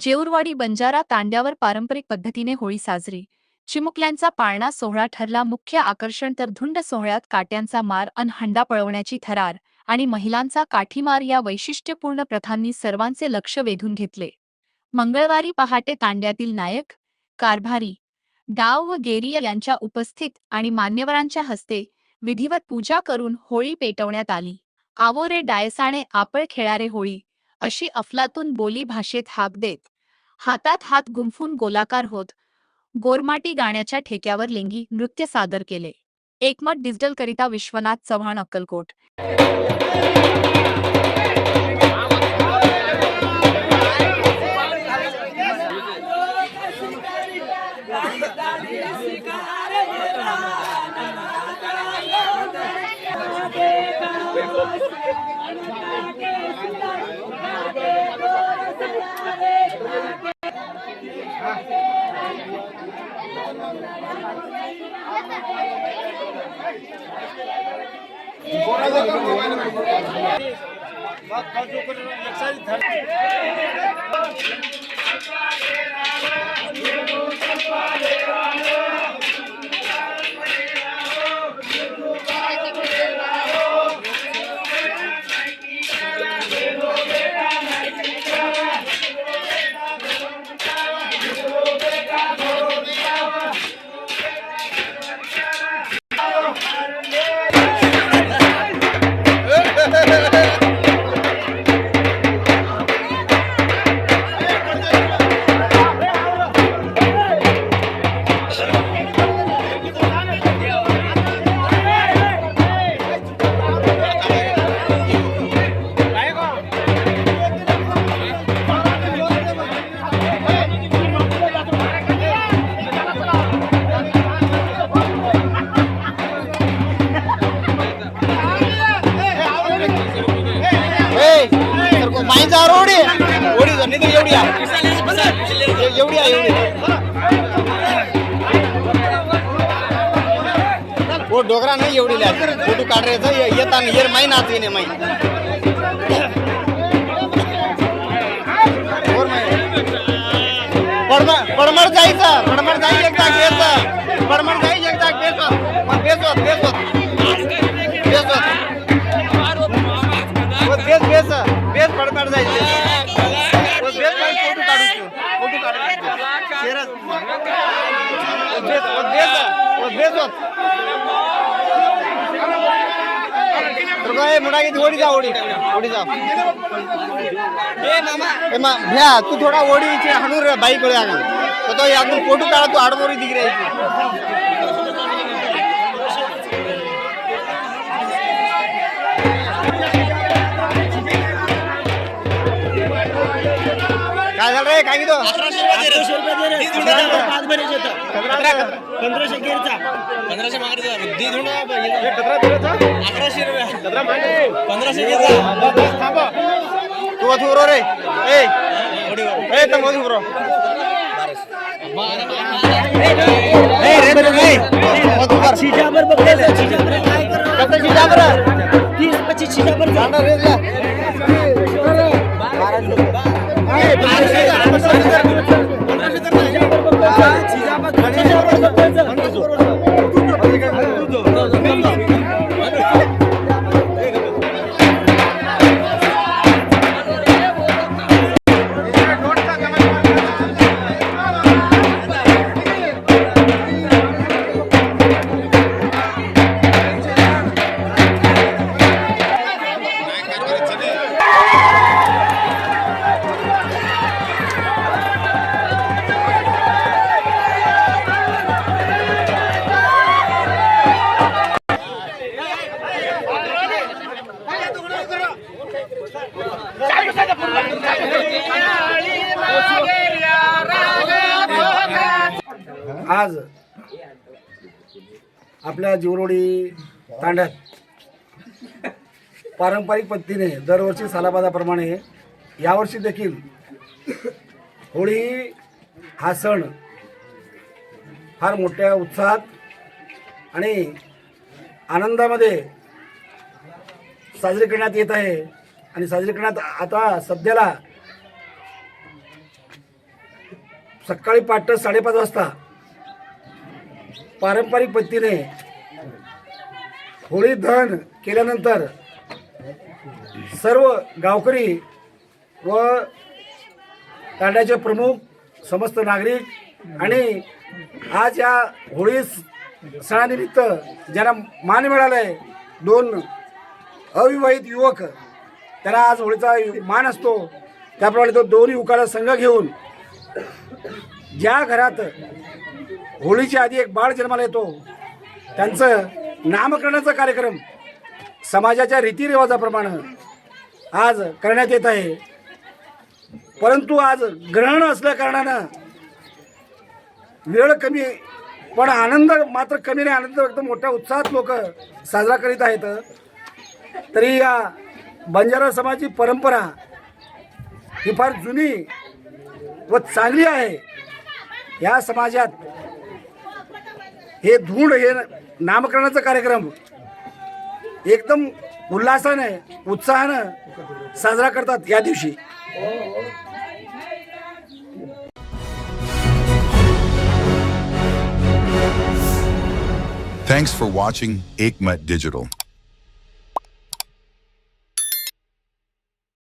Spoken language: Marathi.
जेऊरवाडी बंजारा तांड्यावर पारंपरिक पद्धतीने होळी साजरी. चिमुकल्यांचा पाळणा सोहळा ठरला मुख्य आकर्षण, तर धुंड सोहळ्यात काट्यांचा मार अन हंडा पळवण्याची थरार आणि महिलांचा काठीमार या वैशिष्ट्यपूर्ण प्रथांनी सर्वांचे लक्ष वेधून घेतले. मंगळवारी पहाटे तांड्यातील नायक, कारभारी, डाव व गेरिया यांच्या उपस्थित आणि मान्यवरांच्या हस्ते विधिवत पूजा करून होळी पेटवण्यात आली. आवो रे डायसाणे आपण खेळारे होळी, अशी अफलातून बोली भाषेत हाक देत हातात हात गुंफून गोलाकार होत गोरमाटी गाण्याच्या ठेक्यावर लेंगी नृत्य सादर केले. एकमत डिजिटल करिता विश्वनाथ चव्हाण, अक्कलकोट. वो डोगरा नहीं एवढी फोटो काढ रे येता येर माई नाच येणे माई पडमड जायचं पडमड जाई एकदा घ्यायचं पडमड जाई एकदा घ्यायचं मग बेसवत बेसवत बेसवत बेस बेस बेस पडमड जायचं बेस फोटो काढू फोटो काढू शेरच बेसवत मुडा किती ओढी जा ओढी ओढी जा भ्या तू थोडा ओढीचे हाणूर बाईक कडे आगा तो यातून फोटो काढा तू आडमोरी दिख काय झालं रे काय तो 1100 रुपये दे रे 5 महिन्याचे होतं 1500 गेरचा 1500 मागायचा दी धुंड 1100 रुपये 1500 गेरचा थांब तू अथू उरो रे ए तम अथू उरो ए रे रे अथू कर छिजाबर बघले छिजाबर काय कर कते छिजाबर 30 25 छिजाबर जाणार रे ला आज आपल्या जेऊरवाडी तांड्यात पारंपरिक पद्धतीने दरवर्षी सालाबादाप्रमाणे यावर्षी देखील होळी हा सण फार मोठ्या उत्साहात आणि आनंदामध्ये साजरी करण्यात येत आहे. आणि साजरी करण्यात आता सध्याला सकाळी पहाटे 5:30 वाजता पारंपरिक पद्धतीने होळी दहन केल्यानंतर सर्व गावकरी व तांड्याचे प्रमुख समस्त नागरिक आणि आज या होळी सणानिमित्त ज्यांना मान मिळाला आहे 2 अविवाहित युवक, त्यांना आज होळीचा मान असतो, त्याप्रमाणे तो 2 युवकाला संघ घेऊन ज्या घरात होळीच्या आधी एक बाळ जन्माला येतो त्यांचं नामकरणाचा कार्यक्रम समाजाच्या रीतिरिवाजाप्रमाणे आज करण्यात येत आहे. परंतु आज ग्रहण असल्या कारणानं वेळ कमी पण आनंद मात्र कमी नाही. आनंद एकदम मोठ्या उत्साहात लोक साजरा करीत आहेत. तरी या बंजारा समाजाची परंपरा ही फार जुनी व चांगली आहे. या समाजात हे धूंड हे नामकरणाचा कार्यक्रम एकदम उल्हासाने उत्साहानं साजरा करतात या दिवशी. Thanks for watching Ekmat Digital.